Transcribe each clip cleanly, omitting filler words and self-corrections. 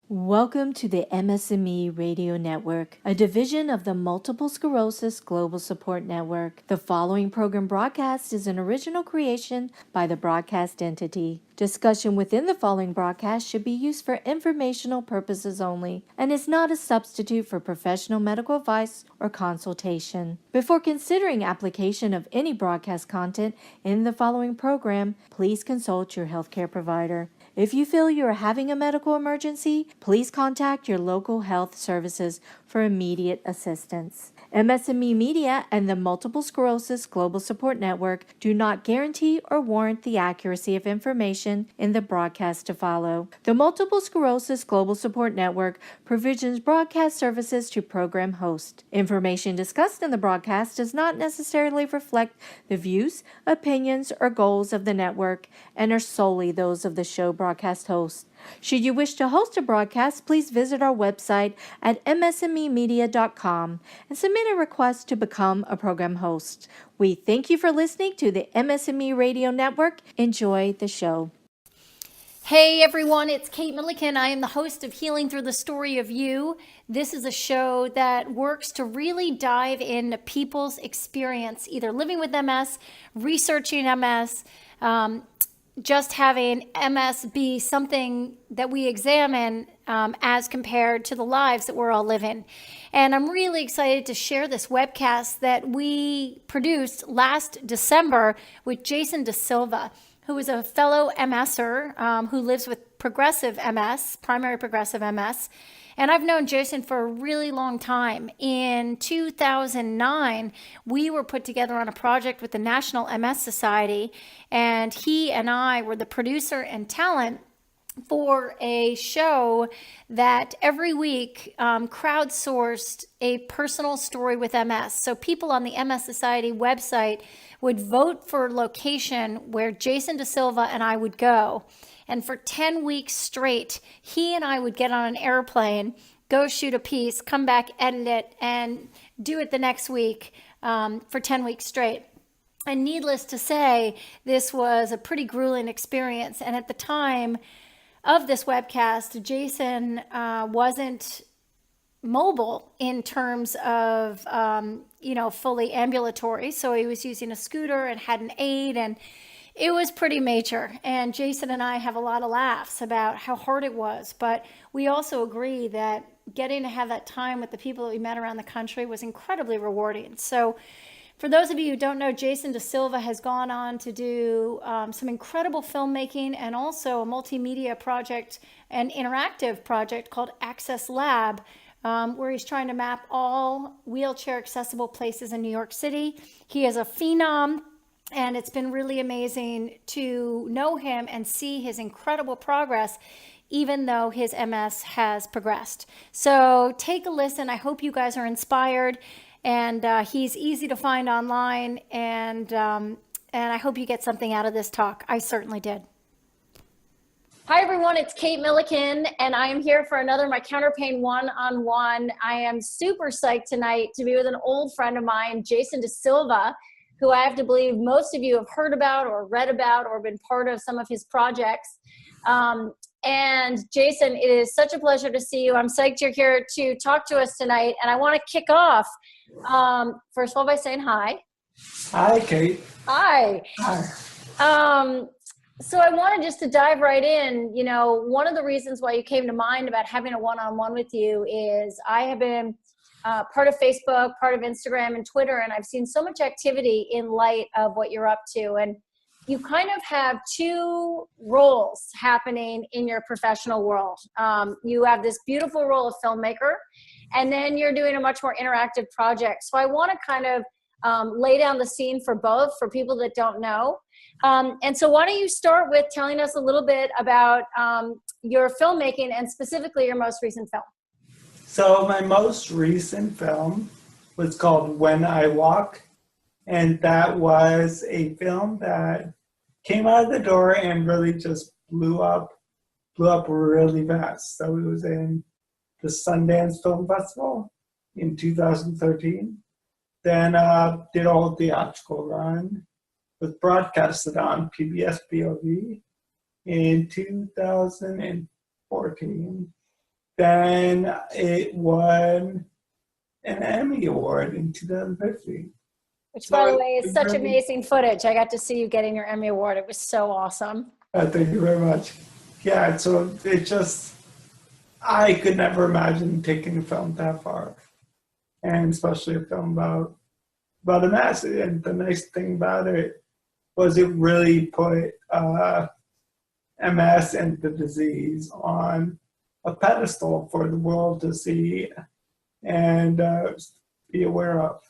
Welcome to the MS&Me Radio Network, a division of the Multiple Sclerosis Global Support Network. The following program broadcast is an original creation by the broadcast entity. Discussion within the following broadcast should be used for informational purposes only and is not a substitute for professional medical advice or consultation. Before considering application of any broadcast content in the following program, please consult your healthcare provider. If you feel you are having a medical emergency, please contact your local health services for immediate assistance. MS&Me Media and the Multiple Sclerosis Global Support Network do not guarantee or warrant the accuracy of information in the broadcast to follow. The Multiple Sclerosis Global Support Network provisions broadcast services to program hosts. Information discussed in the broadcast does not necessarily reflect the views, opinions, or goals of the network and are solely those of the show broadcast host. Should you wish to host a broadcast, please visit our website at msmemedia.com and submit a request to become a program host. We thank you for listening to the MS&Me Radio Network. Enjoy the show. Hey everyone, it's Kate Milliken. I am the host of Healing Through the Story of You. This is a show that works to really dive into people's experience, either living with MS, researching MS, just having MS be something that we examine as compared to the lives that we're all living. And I'm really excited to share this webcast that we produced last December with Jason DaSilva, who is a fellow MSer who lives with progressive MS, primary progressive MS. And I've known Jason for a really long time. In 2009, we were put together on a project with the National MS Society, and he and I were the producer and talent for a show that every week crowdsourced a personal story with MS. So people on the MS Society website would vote for location where Jason DaSilva and I would go. And for 10 weeks straight, he and I would get on an airplane, go shoot a piece, come back, edit it, and do it the next week for 10 weeks straight. And needless to say, this was a pretty grueling experience. And at the time of this webcast, Jason wasn't mobile in terms of, fully ambulatory. So he was using a scooter and had an aid, and it was pretty major. And Jason and I have a lot of laughs about how hard it was. But we also agree that getting to have that time with the people that we met around the country was incredibly rewarding. So for those of you who don't know, Jason DaSilva has gone on to do some incredible filmmaking and also a multimedia project, an interactive project called Access Lab, where he's trying to map all wheelchair accessible places in New York City. He is a phenom, and it's been really amazing to know him and see his incredible progress, even though his MS has progressed. So take a listen. I hope you guys are inspired. And he's easy to find online, and I hope you get something out of this talk. I certainly did. Hi, everyone. It's Kate Milliken, and I am here for another My Counterpain one-on-one. I am super psyched tonight to be with an old friend of mine, Jason DaSilva, who I have to believe most of you have heard about or read about or been part of some of his projects. And Jason, it is such a pleasure to see you. I'm psyched you're here to talk to us tonight, and I want to kick off first of all by saying hi. Hi, Kate. Hi. Hi. So I wanted just to dive right in. You know, one of the reasons why you came to mind about having a one-on-one with you is I have been part of Facebook, part of Instagram and Twitter, and I've seen so much activity in light of what you're up to. And you kind of have two roles happening in your professional world. You have this beautiful role of filmmaker, and then you're doing a much more interactive project. So I want to kind of lay down the scene for both, for people that don't know. And so why don't you start with telling us a little bit about your filmmaking and specifically your most recent film? So my most recent film was called When I Walk, and that was a film that came out of the door and really just blew up really fast. So it was in the Sundance Film Festival in 2013. Then did a whole theatrical run, was broadcasted on PBS BOV in 2014. then it won an Emmy Award in 2015. Which, So by the way, is it such really, amazing footage. I got to see you getting your Emmy Award. It was so awesome. thank you very much. Yeah, so it just, I could never imagine taking a film that far, and especially a film about a mass. And the nice thing about it was it really put MS and the disease on a pedestal for the world to see and be aware of.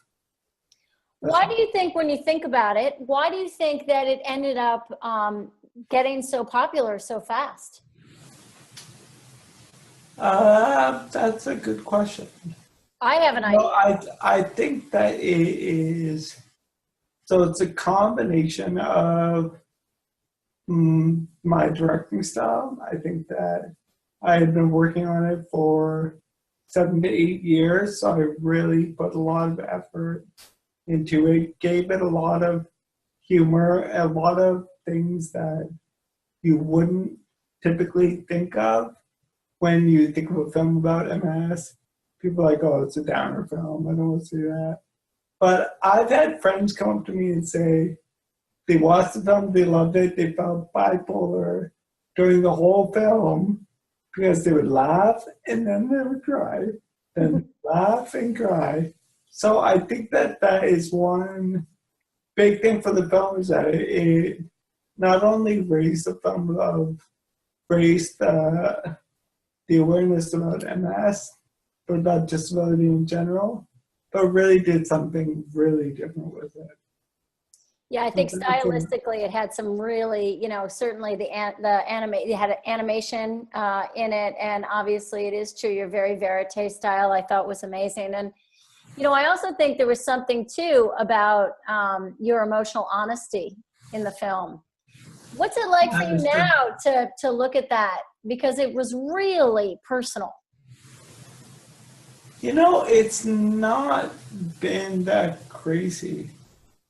Why do you think, when you think about it, why do you think that it ended up getting so popular so fast? That's a good question. I have an idea. I think that it is, so it's a combination of my directing style. I think that I had been working on it for 7 to 8 years, so I really put a lot of effort into it, gave it a lot of humor, a lot of things that you wouldn't typically think of when you think of a film about MS. People are like, oh, it's a downer film, I don't want to see that. But I've had friends come up to me and say they watched the film, they loved it, they felt bipolar during the whole film because they would laugh and then they would cry, then laugh and cry. So I think that that is one big thing for the film, is that it not only raised the film of, raised the awareness about MS, but about disability in general, but really did something really different with it. Yeah, I think stylistically it had some really, certainly it had an animation in it, and obviously it is true, your very verite style I thought was amazing. And I also think there was something too about your emotional honesty in the film. What's it like for you now to look at that? Because it was really personal. It's not been that crazy.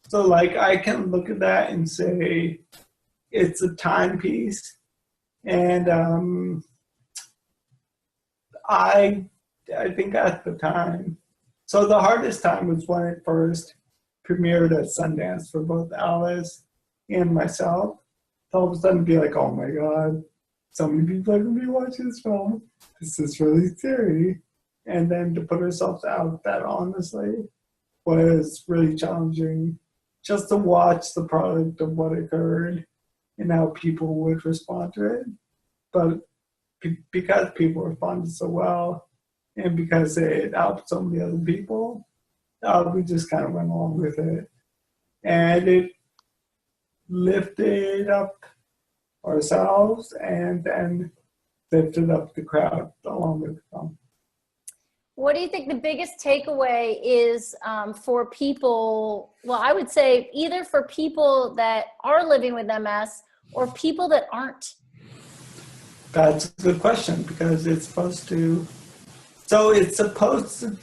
So like I can look at that and say it's a timepiece, and I think at the time, so the hardest time was when it first premiered at Sundance for both Alice and myself. To all of a sudden be like, oh my God, so many people are going to be watching this film. This is really scary. And then to put ourselves out that honestly was really challenging, just to watch the product of what occurred and how people would respond to it. But because people responded so well, and because it helped so many other people, we just kind of went along with it. And it lifted up ourselves and then lifted up the crowd along with the film. What do you think the biggest takeaway is for people? Well, I would say either for people that are living with MS or people that aren't. That's a good question, because it's supposed to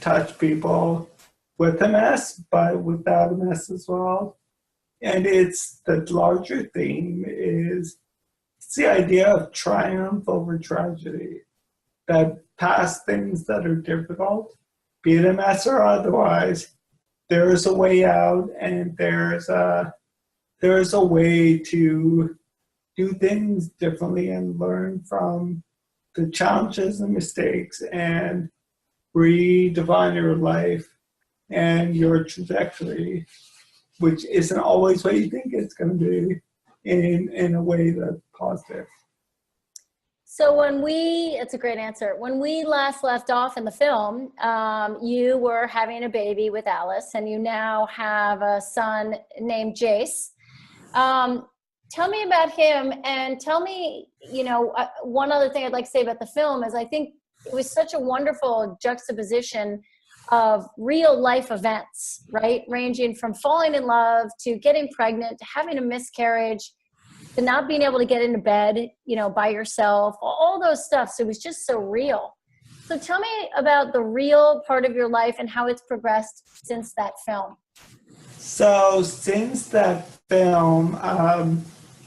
touch people with MS, but without MS as well. And it's the larger theme is it's the idea of triumph over tragedy. That past things that are difficult, be it MS or otherwise, there is a way out, and there is a way to do things differently and learn from the challenges and mistakes and redefine your life and your trajectory, which isn't always what you think it's going to be, in a way that's positive. So it's a great answer. When we last left off in the film, you were having a baby with Alice, and you now have a son named Jace. Tell me about him, and tell me, one other thing I'd like to say about the film is I think it was such a wonderful juxtaposition of real life events, right? Ranging from falling in love to getting pregnant to having a miscarriage to not being able to get into bed, by yourself, all those stuff. So it was just so real. So tell me about the real part of your life and how it's progressed since that film. So since that film,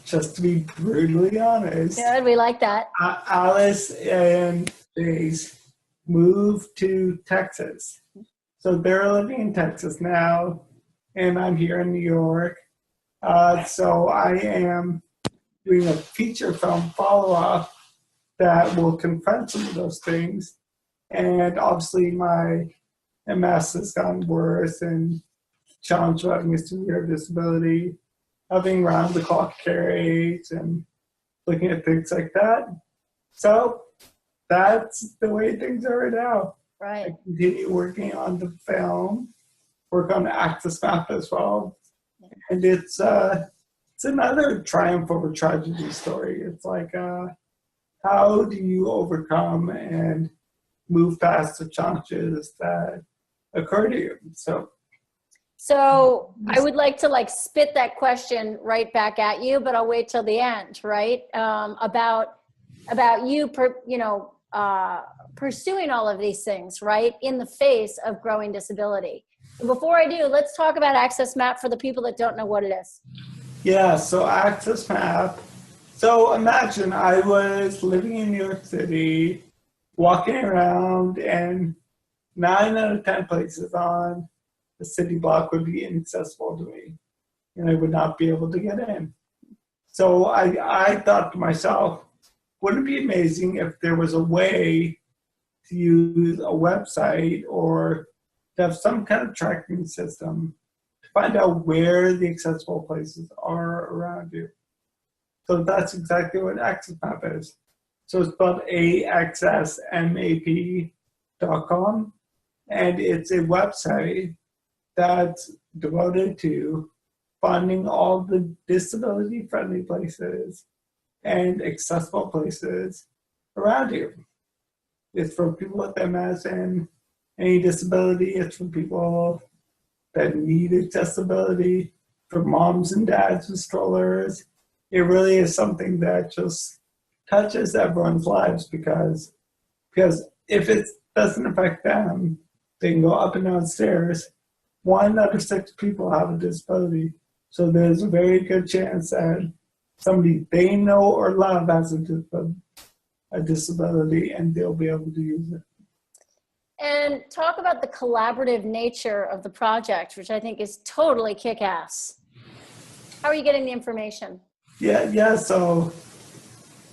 just to be brutally honest. Good, we like that. Alice and they moved to Texas. So they're living in Texas now, and I'm here in New York. So I am doing a feature film follow-up that will confront some of those things. And obviously my MS has gotten worse and challenged with having a severe disability, having round-the-clock care aides, and looking at things like that. So that's the way things are right now. Right. I continue working on the film, work on the Access Map as well. And it's another triumph over tragedy story. It's like, how do you overcome and move past the challenges that occur to you? So I would like to like spit that question right back at you, but I'll wait till the end, right? About you, pursuing all of these things, right, in the face of growing disability. Before I do, let's talk about Access Map for the people that don't know what it is. Yeah, so Access Map. So imagine I was living in New York City, walking around, and 9 out of 10 places on the city block would be inaccessible to me, and I would not be able to get in. So I thought to myself, wouldn't it be amazing if there was a way to use a website or to have some kind of tracking system to find out where the accessible places are around you? So that's exactly what Access Map is. So it's spelled AXSMAP.com, and it's a website that's devoted to finding all the disability-friendly places and accessible places around you. It's for people with MS and any disability. It's for people that need accessibility, for moms and dads with strollers. It really is something that just touches everyone's lives because if it doesn't affect them, they can go up and down stairs. 1 out of 6 people have a disability. So there's a very good chance that somebody they know or love has a disability, and they'll be able to use it. And talk about the collaborative nature of the project, which I think is totally kick-ass. How are you getting the information? Yeah, so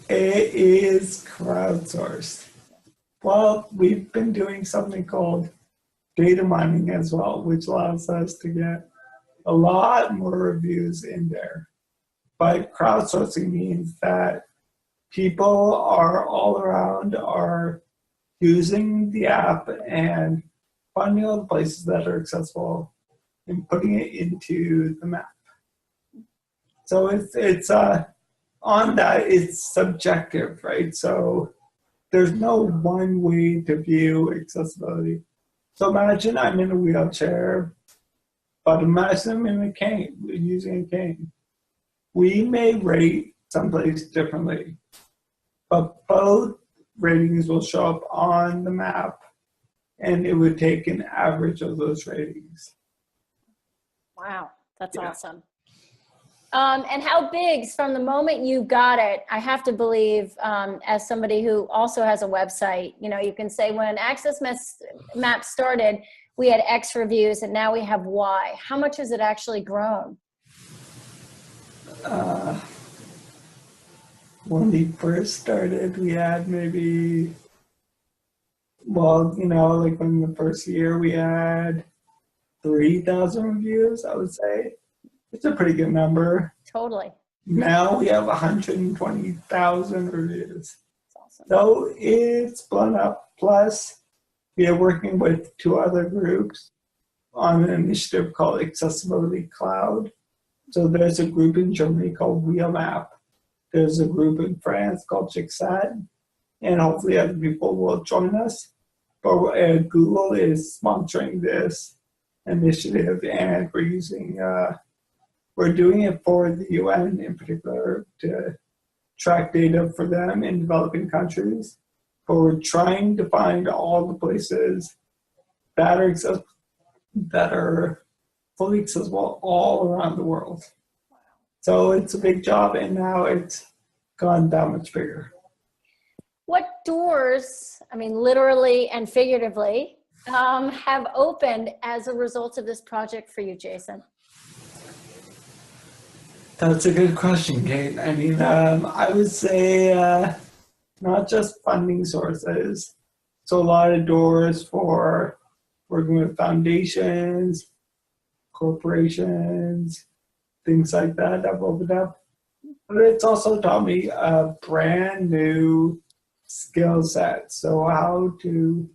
it is crowdsourced. Well, we've been doing something called data mining as well, which allows us to get a lot more reviews in there. But crowdsourcing means that people are all around are using the app and finding all the places that are accessible and putting it into the map. So it's on that, it's subjective, right? So there's no one way to view accessibility. So imagine I'm in a wheelchair, but imagine I'm in a cane, using a cane. We may rate someplace differently, but both ratings will show up on the map, and it would take an average of those ratings. Wow, that's awesome. And how big, from the moment you got it, I have to believe, as somebody who also has a website, you can say when Access Map started, we had X reviews and now we have Y. How much has it actually grown? When we first started, we had maybe, like in the first year, we had 3,000 reviews, I would say. It's a pretty good number. Totally. Now we have 120,000 reviews. That's awesome. So it's blown up. Plus, we are working with 2 other groups on an initiative called Accessibility Cloud. So there's a group in Germany called WheelMap. There's a group in France called Jixat, and hopefully other people will join us. But Google is sponsoring this initiative, and we're doing it for the UN in particular to track data for them in developing countries. But we're trying to find all the places that are fully accessible all around the world. So it's a big job, and now it's gone that much bigger. What doors, I mean, literally and figuratively, have opened as a result of this project for you, Jason? That's a good question, Kate. I mean, I would say not just funding sources. So a lot of doors for working with foundations, corporations, things like that have opened up. But it's also taught me a brand new skill set. So how to,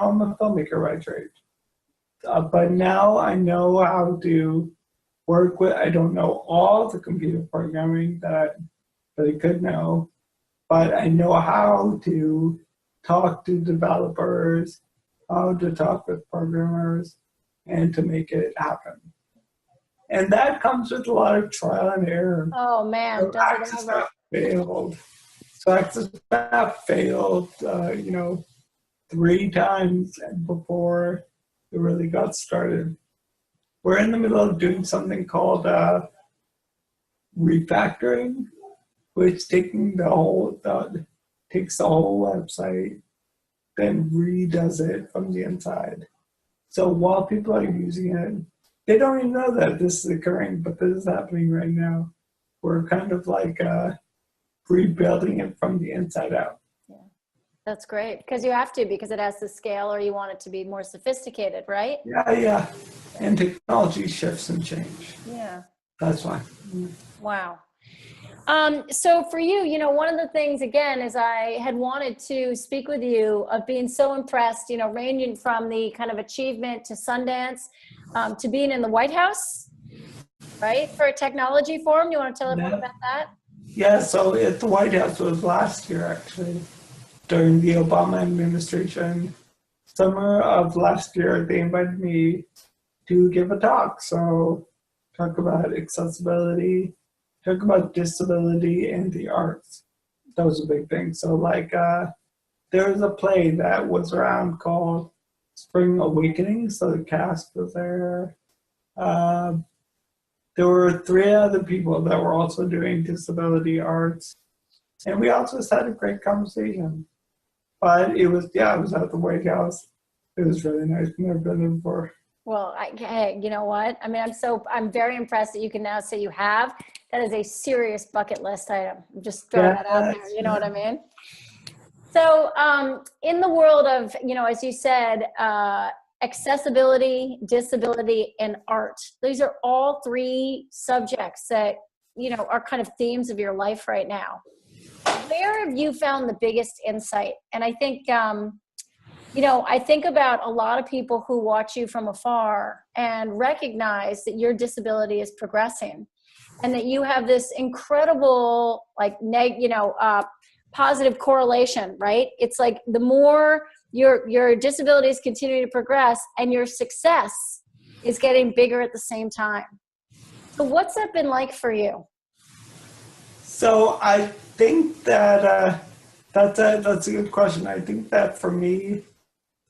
I'm a filmmaker by trade. But now I know how to work with, I don't know all the computer programming that I could know, but I know how to talk to developers, how to talk with programmers, and to make it happen. And that comes with a lot of trial and error. Oh man, So Access Path failed. So Access Path failed, 3 times before it really got started. We're in the middle of doing something called refactoring, which takes the whole website, then redoes it from the inside. So while people are using it, they don't even know that this is occurring, but this is happening right now. We're kind of like rebuilding it from the inside out. Yeah, that's great, because you have to, because it has to scale, or you want it to be more sophisticated, right? Yeah. And technology shifts and change. Yeah. That's why. Wow. So for you, one of the things, again, is I had wanted to speak with you of being so impressed, ranging from the kind of achievement to Sundance, to being in the White House, right? For a technology forum. You want to tell everyone about that? Yeah, so at the White House was last year, actually, during the Obama administration. Summer of last year, they invited me to give a talk. So talk about accessibility, talk about disability and the arts. That was a big thing. So there was a play that was around called Spring Awakening. So the cast was there. There were 3 other people that were also doing disability arts. And we also just had a great conversation. But it was at the White House. It was really nice. I've never been there before. Well, hey, you know what? I mean, I'm very impressed that you can now say you have. That is a serious bucket list item. I'm just throwing that out there. You know what I mean? So in the world of, as you said, accessibility, disability, and art, these are all 3 subjects that, are kind of themes of your life right now. Where have you found the biggest insight? And I think, I think about a lot of people who watch you from afar and recognize that your disability is progressing and that you have this incredible, positive correlation, right? It's like the more your disability is continuing to progress and your success is getting bigger at the same time. So what's that been like for you? So I think that that's a good question. I think that for me,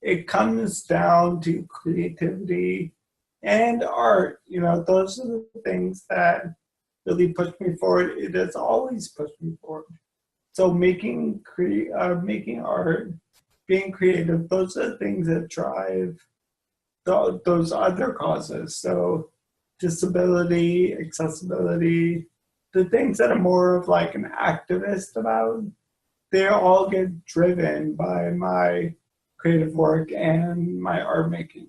it comes down to creativity and art. Those are the things that really push me forward. It has always pushed me forward. So making art, being creative, those are the things that drive those other causes. So disability, accessibility, the things that I'm more of like an activist about, they all get driven by my creative work and my art making.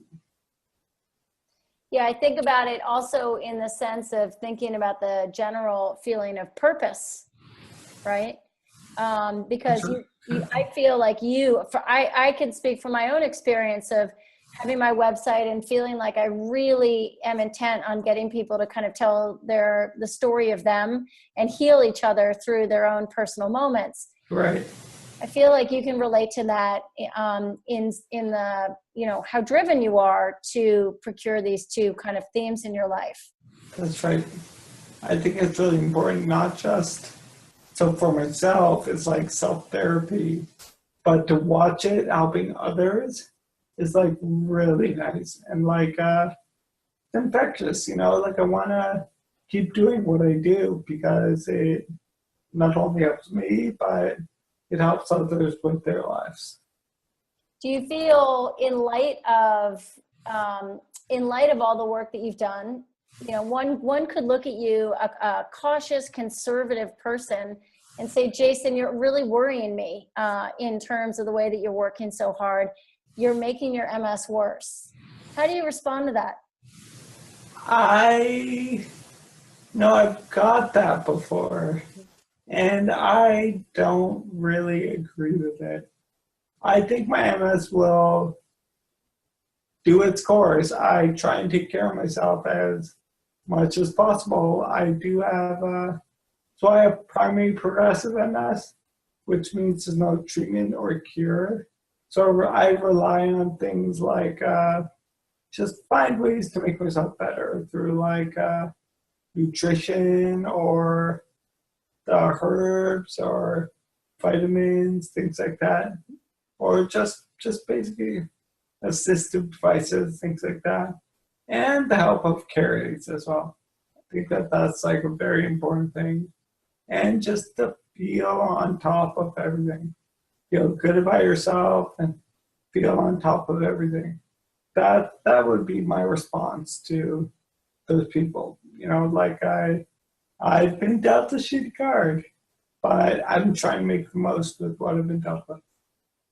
Yeah, I think about it also in the sense of thinking about the general feeling of purpose, right? Because I feel like I can speak from my own experience of having my website and feeling like I really am intent on getting people to kind of tell the story of them and heal each other through their own personal moments. Right. I feel like you can relate to that in the, how driven you are to procure these 2 kind of themes in your life. That's right. I think it's really important, not just, so for myself, it's like self-therapy, but to watch it helping others is like really nice and like infectious, I want to keep doing what I do because it not only helps me, but it helps others with their lives. Do you feel in light of all the work that you've done, one could look at you, a cautious, conservative person, and say, Jason, you're really worrying me in terms of the way that you're working so hard. You're making your MS worse. How do you respond to that? I know I've got that before, and I don't really agree with it. I think my MS will do its course. I try and take care of myself as much as possible. I do have so I have primary progressive MS, which means there's no treatment or cure. So I rely on things like just find ways to make myself better through like nutrition or the herbs or vitamins, things like that, or just basically assistive devices, things like that, and the help of care aides as well. I think that's like a very important thing, and just to feel on top of everything, feel good about yourself, and feel on top of everything. That would be my response to those people. Like I've been dealt a shitty card, but I'm trying to make the most with what I've been dealt with.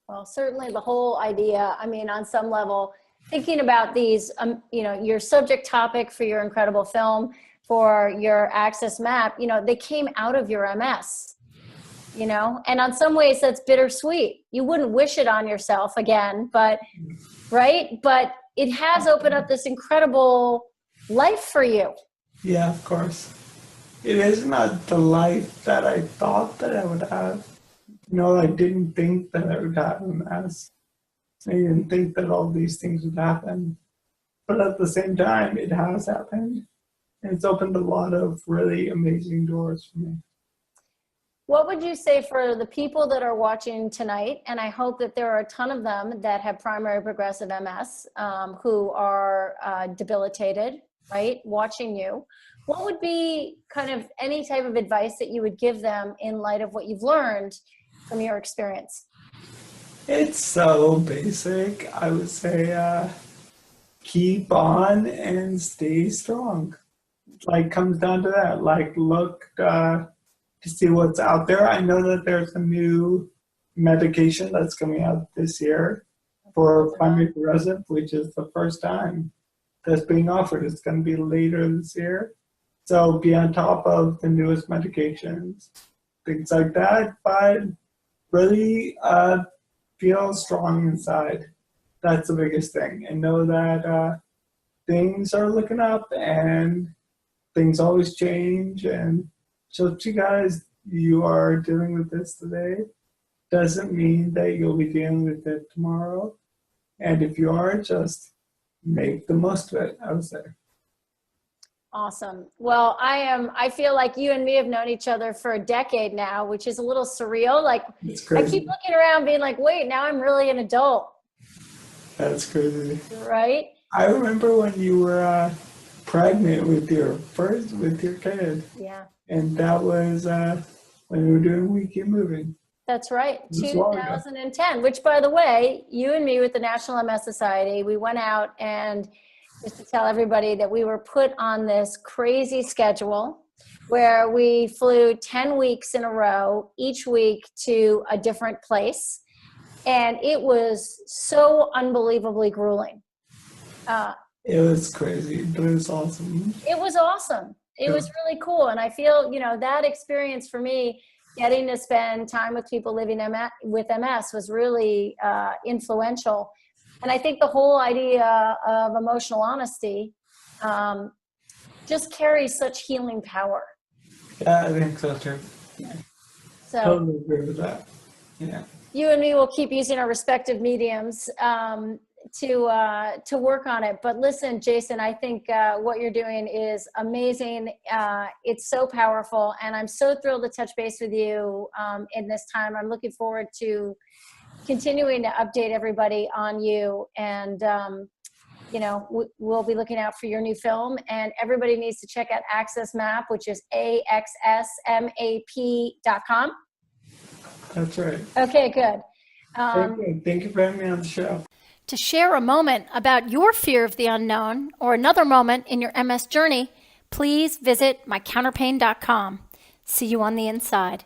Well, certainly the whole idea, I mean, on some level, thinking about these, your subject topic for your incredible film, for your Access Map, they came out of your MS, and on some ways that's bittersweet. You wouldn't wish it on yourself again, but, right? But it has opened up this incredible life for you. Yeah, of course. It is not the life that I thought that I would have. I didn't think that I would have MS. I didn't think that all these things would happen. But at the same time, it has happened. And it's opened a lot of really amazing doors for me. What would you say for the people that are watching tonight, and I hope that there are a ton of them that have primary progressive MS who are debilitated, right, watching you, what would be kind of any type of advice that you would give them in light of what you've learned from your experience? It's so basic. I would say keep on and stay strong. Like, comes down to that. Like, look to see what's out there. I know that there's a new medication that's coming out this year for primary progressive, which is the first time that's being offered. It's going to be later this year. So be on top of the newest medications, things like that. But really feel strong inside. That's the biggest thing. And know that things are looking up and things always change. And just because you are dealing with this today doesn't mean that you'll be dealing with it tomorrow. And if you are, just make the most of it, I would say. Awesome. Well, I feel like you and me have known each other for a decade now, which is a little surreal. Like, I keep looking around being like, wait, now I'm really an adult. That's crazy. Right? I remember when you were pregnant with your kid. Yeah. And that was when we were doing Weekend Moving. That's right. 2010, which, by the way, you and me with the National MS Society, we went out, and just to tell everybody that we were put on this crazy schedule where we flew 10 weeks in a row, each week to a different place. And it was so unbelievably grueling. It was crazy, but it was awesome. It was awesome. It was really cool. And I feel, that experience for me, getting to spend time with people living with MS was really influential. And I think the whole idea of emotional honesty just carries such healing power. Yeah, I think so too. Yeah. So totally agree with that. Yeah. You and me will keep using our respective mediums to work on it. But listen, Jason, I think what you're doing is amazing. It's so powerful, and I'm so thrilled to touch base with you in this time. I'm looking forward to continuing to update everybody on you, and we'll be looking out for your new film, and everybody needs to check out Access Map, which is AXSMAP.com. That's right. Okay, good. Thank you for having me on the show. To share a moment about your fear of the unknown or another moment in your MS journey, please visit mycounterpain.com. See you on the inside.